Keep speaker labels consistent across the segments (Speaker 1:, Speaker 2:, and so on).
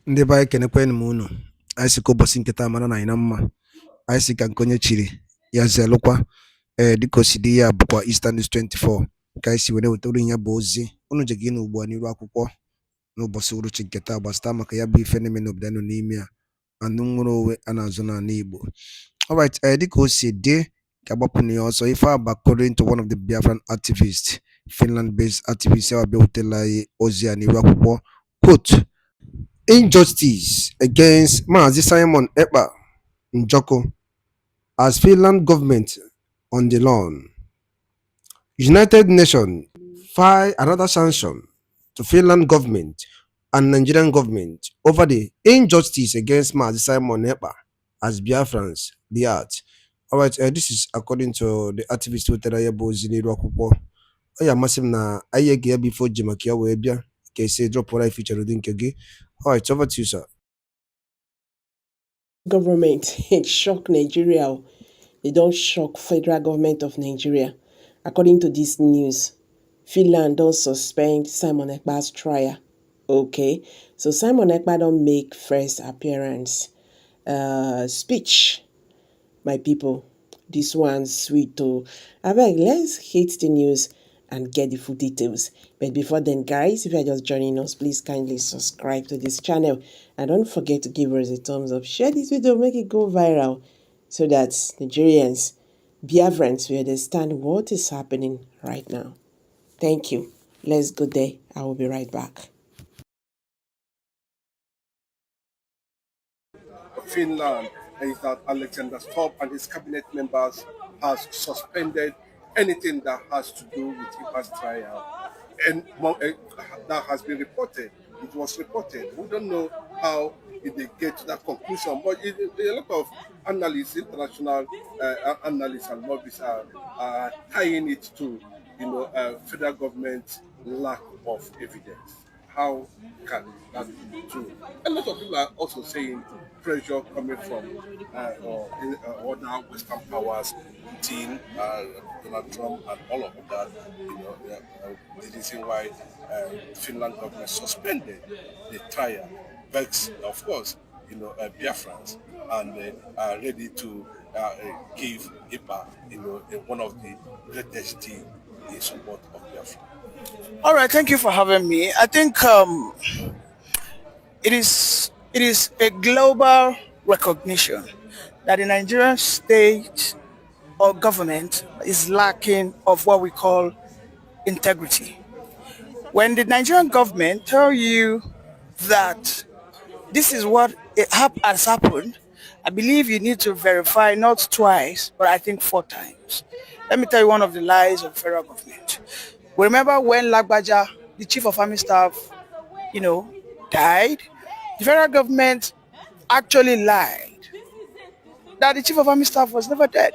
Speaker 1: Ndị be anyị kenekwanụ m unu. Anyị sị ka ụbọchị nke taa mara na anyị na mma. Anyị sị ka nke onye chiri ya zelụkwa. Dịka o si dị ya bụkwa Easter News 24 ka anyị si were wetara ihe bụ ozi unu je gị n'ugbu a n'iru akwụkwọ n'ụbọchị uruchi nke taa gbasata maka ya bụ ife na-eme n'obodo nọ n'ime ya anụ nwere onwe a na-azụ n'ala Igbo. Alright, dịka o si dị ka agbapụ na ya ọsọ ife a according to one of the Biafran activists, Finland-based activists, ya bịa wetara anyị ozi a n'iru akwụkwọ. Quote, injustice against Mazi Simon Ekpa Njoko as Finland government on the lawn. United Nations file another sanction to Finland government and Nigerian government over the injustice against Mazi Simon Ekpa as Biafrans, the art. Alright, this is according to the activist who tell you about Ziniru Akupo. Oh yeah, massive na aye gear before Jimakia Webia. Okay, say drop what I feature within Kegi. Alright, over to you, sir.
Speaker 2: Government shock Nigeria. They don't shock federal government of Nigeria. According to this news, Finland don't suspend Simon Ekpa's trial. Okay, so Simon Ekpa don't make first appearance. Speech, my people. This one's sweet too. I beg, let's hit the news and get the full details. But before then, guys, if you're just joining us, please kindly subscribe to this channel. And don't forget to give us a thumbs up. Share this video, make it go viral so that Nigerians, Biafrans, will understand what is happening right now. Thank you. Let's go there. I will be right back.
Speaker 3: Finland is that Alexander Stubb and his cabinet members has suspended anything that has to do with Ekpa's trial, and that has been reported. It was reported. We don't know how they get to that conclusion, but a lot of analysts, international analysts and lobbyists are tying it to, federal government's lack of evidence. How can that be true? A lot of people are also saying pressure coming from other Western powers, Putin, Donald Trump, and all of that. The reason why Finland government suspended the trial. But of course, Biafrans, and they are ready to give Ekpa, one of the greatest teams in support of Biafra.
Speaker 4: All right, thank you for having me. I think it is a global recognition that the Nigerian state or government is lacking of what we call integrity. When the Nigerian government tell you that this is what has happened, I believe you need to verify not twice, but I think 4 times. Let me tell you one of the lies of federal government. Remember when Lagbaja, the chief of army staff, died? The federal government actually lied that the chief of army staff was never dead.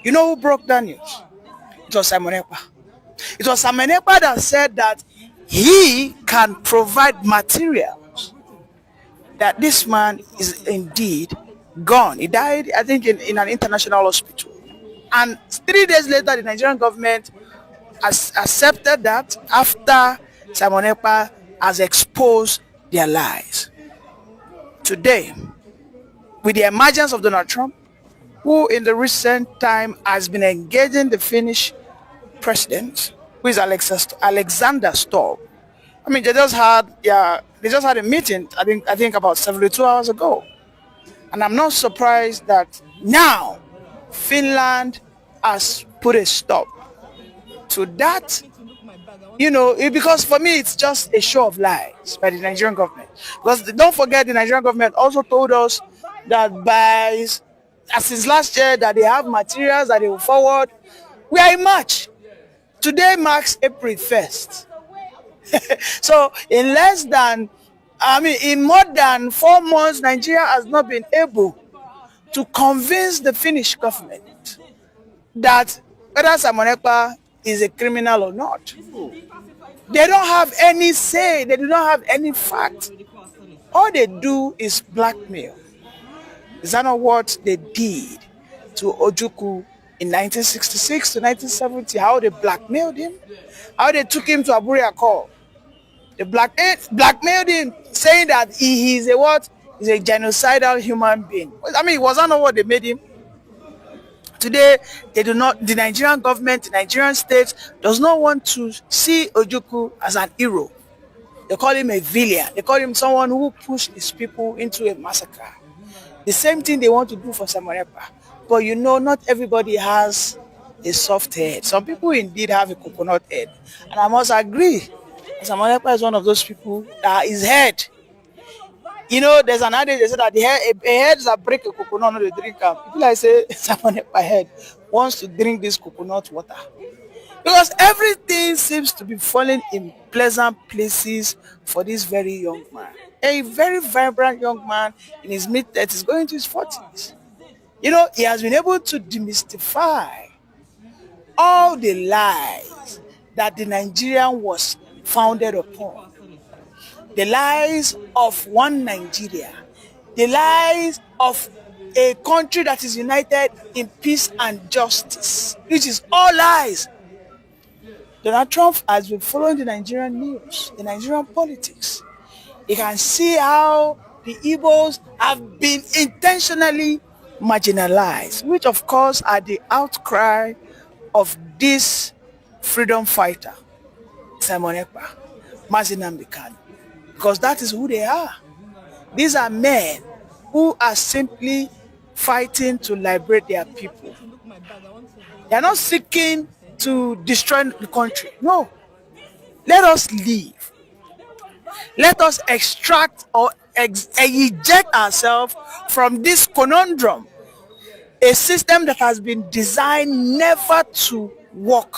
Speaker 4: You know who broke that news? It was Simon Ekpa. It was Simon Ekpa that said that he can provide materials that this man is indeed gone. He died, I think, in an international hospital. And 3 days later, the Nigerian government has accepted that after Simon Ekpa has exposed their lies. Today, with the emergence of Donald Trump, who in the recent time has been engaging the Finnish president, who is Alexander Stubb. I mean, they just had a meeting, I think about 72 hours ago. And I'm not surprised that now Finland has put a stop to that, because for me it's just a show of lies by the Nigerian government. Because don't forget, the Nigerian government also told us that since last year that they have materials that they will forward. We are in March. Today marks April 1st. So in more than 4 months, Nigeria has not been able to convince the Finnish government that whether Simon Ekpa is a criminal or not. They don't have any say. They do not have any fact. All they do is blackmail. Is that not what they did to Ojukwu in 1966 to 1970? How they blackmailed him? How they took him to Aburi Accord? They blackmailed him saying that he is a what? He's a genocidal human being. I mean, was that not what they made him? Today, they do not, the Nigerian government, the Nigerian state does not want to see Ojukwu as an hero. They call him a villain. They call him someone who pushed his people into a massacre. The same thing they want to do for Simon Ekpa. But you know, not everybody has a soft head. Some people indeed have a coconut head. And I must agree, Simon Ekpa is one of those people that his head, you know, there's an adage they say that a head that break a coconut, not a drink. People like say Simon Ekpa head wants to drink this coconut water. Because everything seems to be falling in pleasant places for this very young man. A very vibrant young man in his mid-30s, going to his 40s. You know, he has been able to demystify all the lies that the Nigerian was founded upon. The lies of one Nigeria. The lies of a country that is united in peace and justice, which is all lies. Donald Trump has been following the Nigerian news, the Nigerian politics. You can see how the Igbos have been intentionally marginalized, which of course are the outcry of this freedom fighter, Simon Ekpa, Mazinambi Kanu, because that is who they are. These are men who are simply fighting to liberate their people. They are not seeking to destroy the country. No. Let us leave. Let us extract or eject ourselves from this conundrum. A system that has been designed never to work.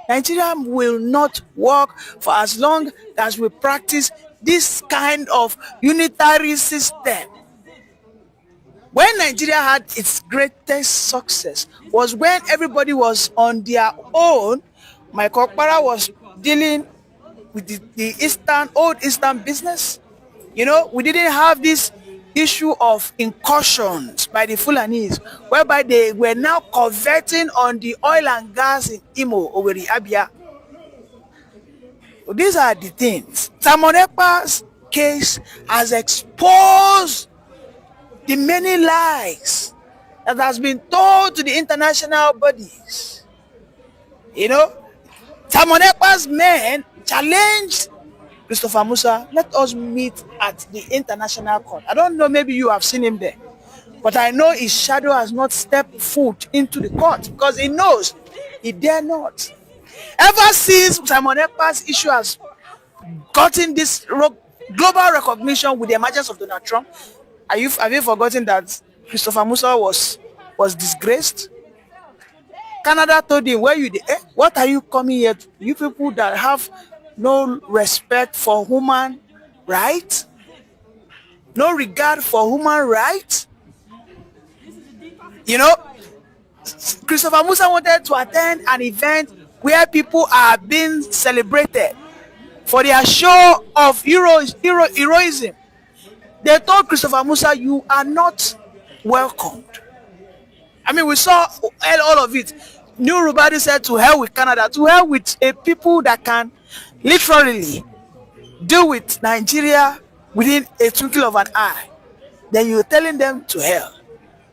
Speaker 4: Nigeria will not work for as long as we practice this kind of unitary system. When Nigeria had its greatest success was when everybody was on their own. Michael Ekpa was dealing with the old Eastern business. You know, we didn't have this issue of incursions by the Fulanis, whereby they were now converting on the oil and gas in Imo, Owerri, Abia. So these are the things. Simon Ekpa's case has exposed the many lies that has been told to the international bodies. You know, Simon Ekpa's men challenged Christopher Musa, let us meet at the international court. I don't know, maybe you have seen him there, but I know his shadow has not stepped foot into the court because he knows he dare not. Ever since Simon Ekpa's issue has gotten this global recognition with the emergence of Donald Trump, have you forgotten that Christopher Musa was disgraced? Canada told him, where you what are you coming here to? You people that have no respect for human rights, no regard for human rights. You know, Christopher Musa wanted to attend an event where people are being celebrated for their show of heroism. They told Christopher Musa, you are not welcomed. I mean, we saw all of it. New Rubadi said, to hell with Canada, to hell with a people that can literally deal with Nigeria within a twinkle of an eye. Then you're telling them to hell.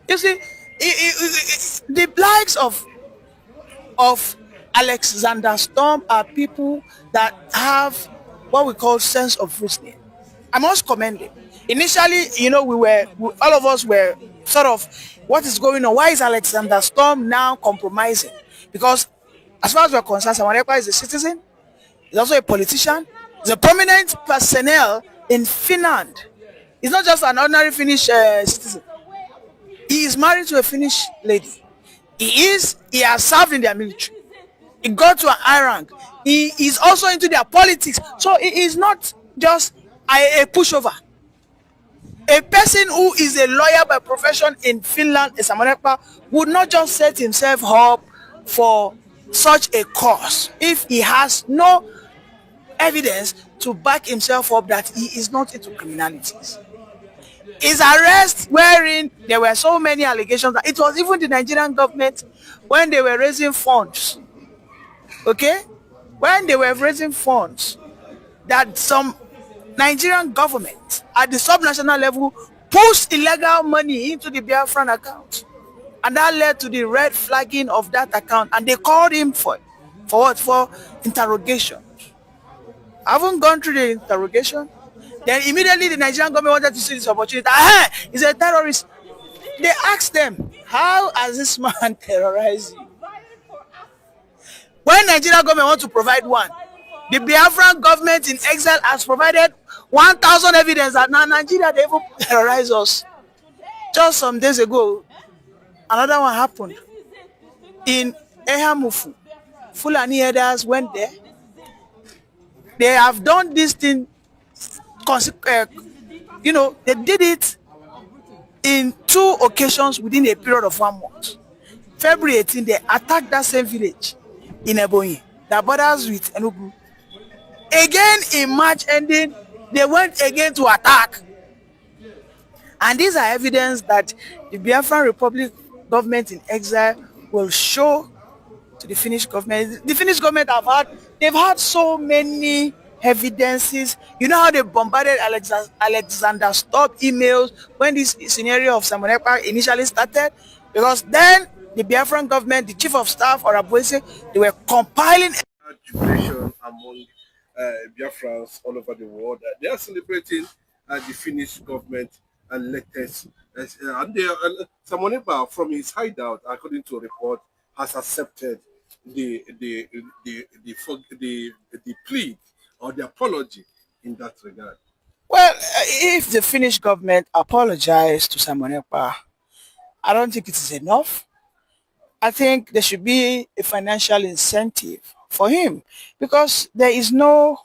Speaker 4: You see, the likes of Alexander Storm are people that have what we call sense of reasoning. I must commend him. Initially, you know, all of us were sort of, what is going on? Why is Alexander Storm now compromising? Because as far as we're concerned, Simon Ekpa is a citizen. He's also a politician. He's a prominent personnel in Finland. He's not just an ordinary Finnish citizen. He is married to a Finnish lady. He has served in their military. He got to an high rank. He is also into their politics. So he is not just a pushover. A person who is a lawyer by profession in Finland, Simon Ekpa, would not just set himself up for such a cause if he has no evidence to back himself up that he is not into criminalities. His arrest, wherein there were so many allegations that it was even the Nigerian government when they were raising funds, okay, when they were raising funds, that some Nigerian government at the subnational level pushed illegal money into the Biafran account. And that led to the red flagging of that account. And they called him for what? For interrogation. I haven't gone through the interrogation. Then immediately the Nigerian government wanted to see this opportunity. Ah, he's a terrorist. They asked them, how has this man terrorized you? When Nigerian government wants to provide one, the Biafran government in exile has provided 1,000 evidence that now Nigeria, they even terrorize us. Just some days ago, another one happened in Ehamufu. Fulani herders went there. They have done this thing, they did it in 2 occasions within a period of 1 month. February 18, they attacked that same village in Ebonyi that borders with Enugu. Again, in March ending, they went again to attack. And these are evidence that the Biafran Republic government in exile will show to the Finnish government. The Finnish government they've had so many evidences. You know how they bombarded Alexander Stubb emails when this scenario of Simon Ekpa initially started? Because then the Biafran government, the chief of staff or Abuese, they were compiling
Speaker 3: jubilation among Biafrans all over the world. They are celebrating the Finnish government and latest. And Simon Ekpa, from his hideout, according to a report, has accepted the plea or the apology in that regard.
Speaker 4: Well, if the Finnish government apologized to Simon Ekpa, I don't think it is enough. I think there should be a financial incentive for him because there is no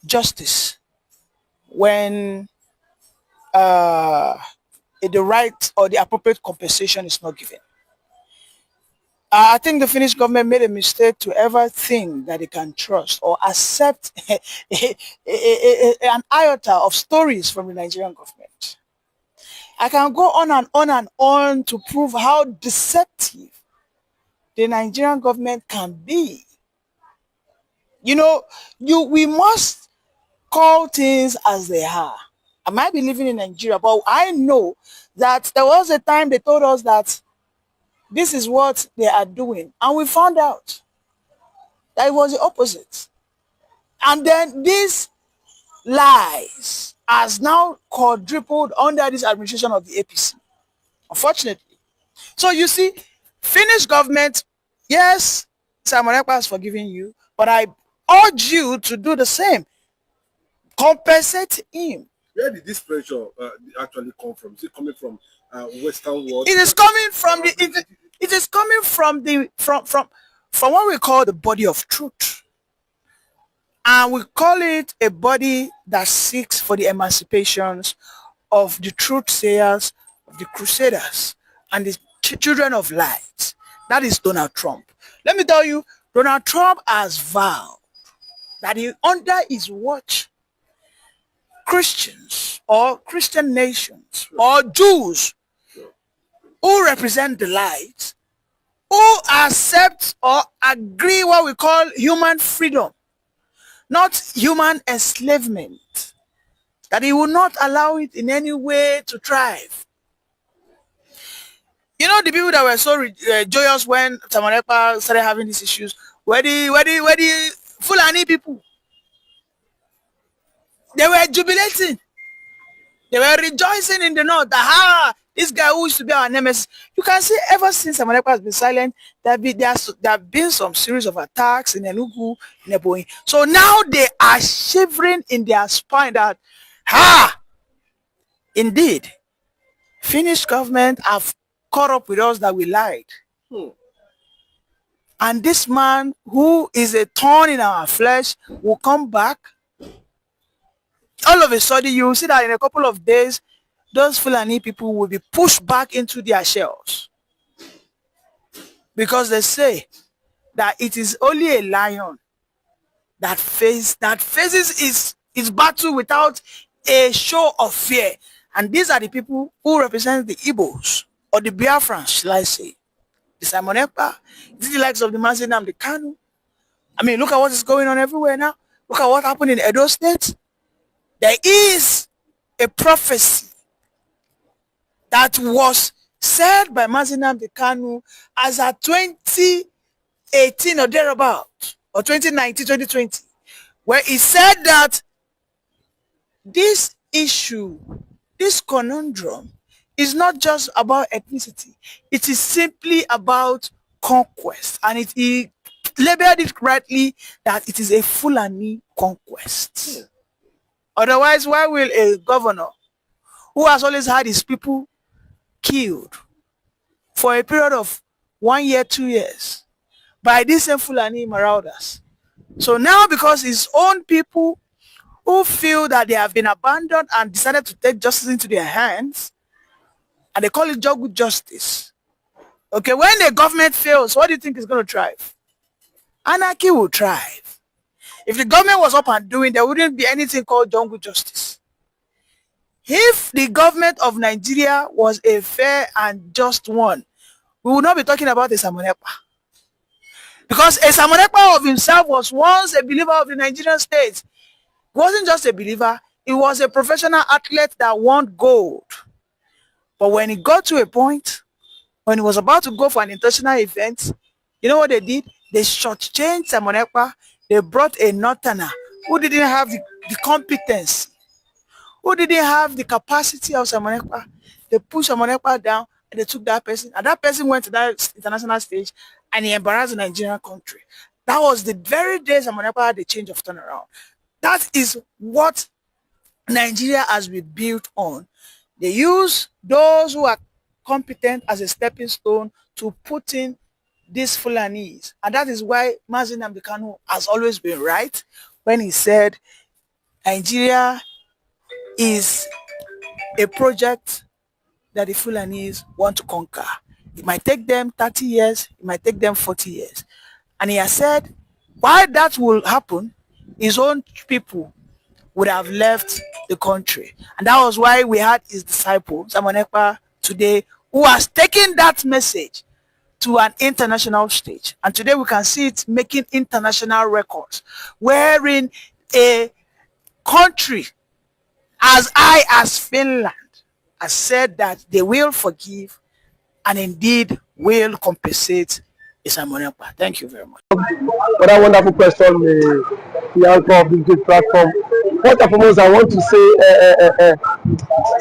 Speaker 4: justice when the right or the appropriate compensation is not given. I think the Finnish government made a mistake to ever think that they can trust or accept an iota of stories from the Nigerian government. I can go on and on and on to prove how deceptive the Nigerian government can be. We must call things as they are. I might be living in Nigeria, but I know that there was a time they told us that this is what they are doing. And we found out that it was the opposite. And then these lies has now quadrupled under this administration of the APC, unfortunately. So you see, Finnish government, yes, Simon Ekpa has forgiven you, but I urge you to do the same. Compensate him.
Speaker 3: Where did this pressure actually come from? Is it coming from Western world?
Speaker 4: It is coming from it is coming from what we call the body of truth. And we call it a body that seeks for the emancipations of the truth sayers, of the crusaders, and the children of light. That is Donald Trump. Let me tell you, Donald Trump has vowed that under his watch, Christians or Christian nations or Jews who represent the light, who accept or agree what we call human freedom, not human enslavement, that he will not allow it in any way to thrive. You know, the people that were so joyous when Simon Ekpa started having these issues were the Fulani people. They were jubilating. They were rejoicing in the north that this guy who used to be our nemesis. You can see ever since Simon Ekpa has been silent, there have been some series of attacks in Enugu, in Ebonyi. So now they are shivering in their spine that, indeed, Finnish government have caught up with us that we lied. And this man who is a thorn in our flesh will come back. All of a sudden, you will see that in a couple of days, those Fulani people will be pushed back into their shells. Because they say that it is only a lion that faces its battle without a show of fear. And these are the people who represent the Igbos or the Biafrans, shall I say. The Simon Ekpa, the likes of the Mazinam, the Kanu. I mean, look at what is going on everywhere now. Look at what happened in Edo State. There is a prophecy that was said by Mazinam Kanu as a 2018 or thereabout, or 2019, 2020, where he said that this issue, this conundrum, is not just about ethnicity. It is simply about conquest. And he labeled it correctly that it is a Fulani conquest. Otherwise, why will a governor who has always had his people killed for a period of 1 year, 2 years by these same Fulani marauders? So now, because his own people who feel that they have been abandoned and decided to take justice into their hands, and they call it jungle justice. Okay, when the government fails, what do you think is going to thrive? Anarchy will thrive. If the government was up and doing, there wouldn't be anything called jungle justice. If the government of Nigeria was a fair and just one, we would not be talking about a Samonepa. Because a Samonepa of himself was once a believer of the Nigerian state. He wasn't just a believer, he was a professional athlete that won gold. But when he got to a point, when he was about to go for an international event, you know what they did? They shortchanged Samonepa. They brought a northerner who didn't have the competence, who didn't have the capacity of Samonepa. They pushed Samonepa down and they took that person. And that person went to that international stage and he embarrassed the Nigerian country. That was the very day Samonepa had a change of turnaround. That is what Nigeria has been built on. They use those who are competent as a stepping stone to put in these Fulanis. And that is why Mazinam Kanu has always been right when he said Nigeria is a project that the Fulanis want to conquer. It might take them 30 years, it might take them 40 years. And he has said, why that will happen, his own people would have left the country. And that was why we had his disciple, Ekpa, today, who has taken that message to an international stage. And today we can see it making international records, wherein a country as high as Finland has said that they will forgive and indeed will compensate Ekpa. Thank you very much.
Speaker 5: For that wonderful question, the anchor of this good platform. First and foremost, I want to say,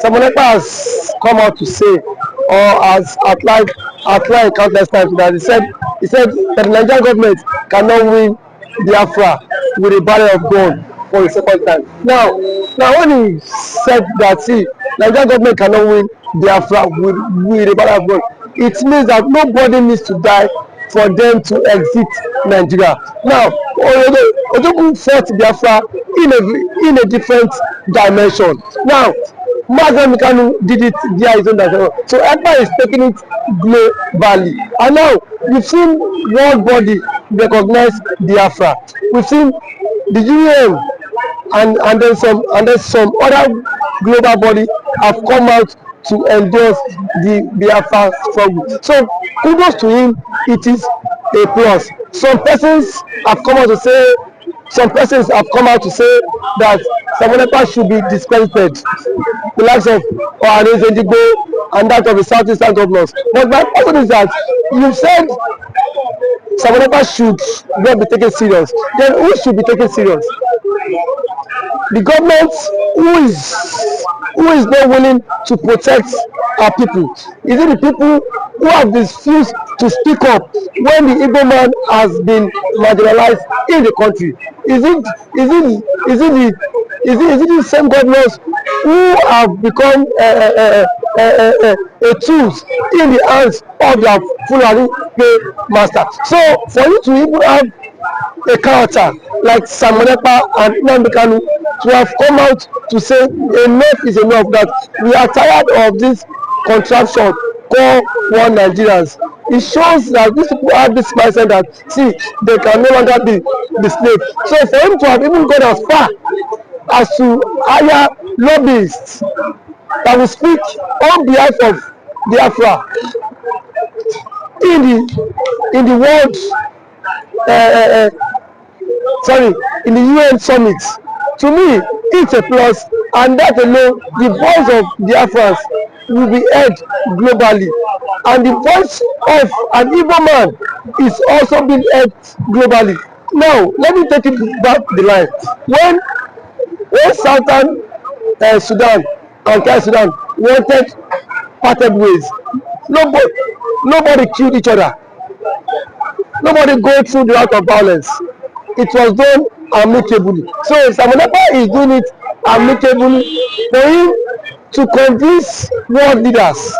Speaker 5: Ekpa has come out to say, or has outlined countless times that he said that the Nigerian government cannot win Biafra with a barrel of gold for a second time. Now when he said that, see, Nigerian government cannot win Biafra with a barrel of gold, it means that nobody needs to die for them to exit Nigeria. Now, Ojogun fought Biafra in a different dimension. Now, Mazen Kanu did it via his own dimension. So Ekpa is taking it globally. And now, we've seen world body recognize Biafra. We've seen the UN and then some other global body have come out to endorse the Biafra struggle. So kudos to him, it is a plus. Some persons have come out to say that Samonepa should be discredited, the likes of Ohanes Edigbo and that of the Southeastern governors. But my question is that you said Samonepa should not be taken serious. Then who should be taken serious? The government who is not willing to protect our people? Is it the people who have refused to speak up when the Igbo man has been marginalized in the country? Is it the same governors who have become a tools in the hands of their Fulani master? So for you to even have a character like Samonepa and Nnamdi Kanu to have come out to say enough is enough, that we are tired of this contraption called one Nigerians. It shows that these people have this mindset that, see, they can no longer be the slave. So for him to have even gone as far as to hire lobbyists that will speak on behalf of Biafra in the world in the UN summit To me, it's a plus, and that alone, the voice of Biafrans will be heard globally, and the voice of an Igbo man is also being heard globally. Now, let me take it back the line. When Southern Sudan and South Sudan wanted parted ways, nobody killed each other. Nobody go through the route of violence. It was done amicably. So Samonekpa is doing it amicably for him to convince world leaders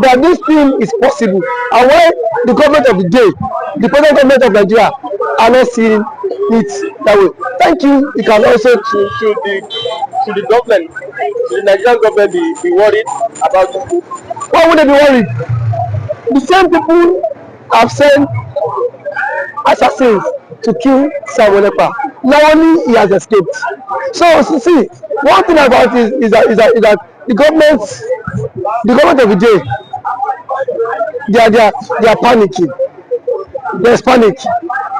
Speaker 5: that this thing is possible. And when the government of the day, the present government of Nigeria, are not seeing it that way. Thank you. You can also to the government, to the Nigerian government be worried about it. Why would they be worried? The same people have sent assassins to kill Samonekpa. Now only he has escaped. So see, one thing about it is that the government of the day, they are panicking. There's panic.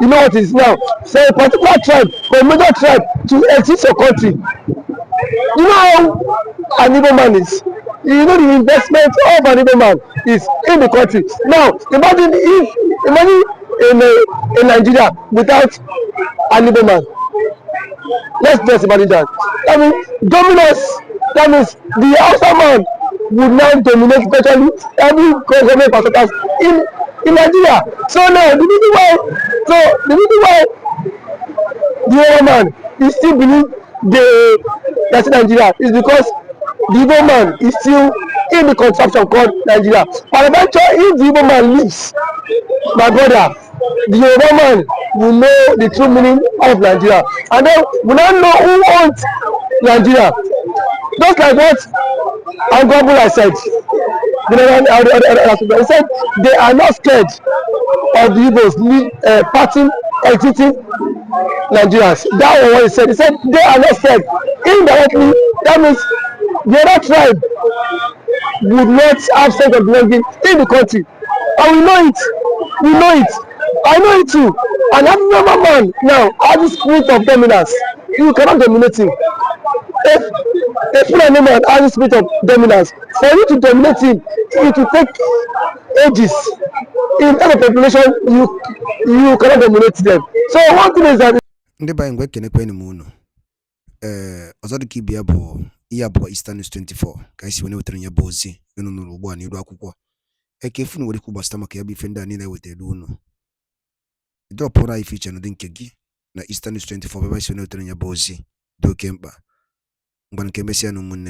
Speaker 5: You know what it is now? For a particular tribe, for a major tribe to exit your country, you know how an Igbo man is. You know the investment of an Igbo man is in the country. Now imagine in Nigeria without an Igbo man. Let's just imagine that. That means the Hausa man would now dominate virtually every government parastatals in Nigeria. So now the reason why the Igbo man is still believe that's Nigeria is because the Igbo man is still in the contraption called Nigeria. And eventually, if the Igbo man leaves, my brother, the Yoruba man will know the true meaning of Nigeria, and then we now know who owns Nigeria. Just like what Angwabula said, he said they are not scared of the Igbos parting, exiting Nigerians. That was what he said. He said they are not scared. Indirectly, that means the other tribe would not have sense of belonging in the country, and we know it. I know it too. And every man now has the spirit of dominance. You cannot dominate him. If a Fulani man has the spirit of dominance, for you to dominate him, it will take ages. In terms of population, you cannot dominate them. So one thing is that
Speaker 1: ndị banyị ngwe kenekwe ni muno ọzọ dịka ibi ya bụ ihe abụọ Eastern News 24 ka isi wene wetara ya bụ ozi unu nụrụ ugbu a n'iru akwụkwọ ekefu nwere ikwu gbasata maka ya bụ ife ndị a niile wetara unu drọpụrụ anyị fiche n'ụdị nke gị na Eastern News 24 ebe isi wene wetara ya bụ ozi dị oke mkpa ngwa nke mesịa na ụmụnne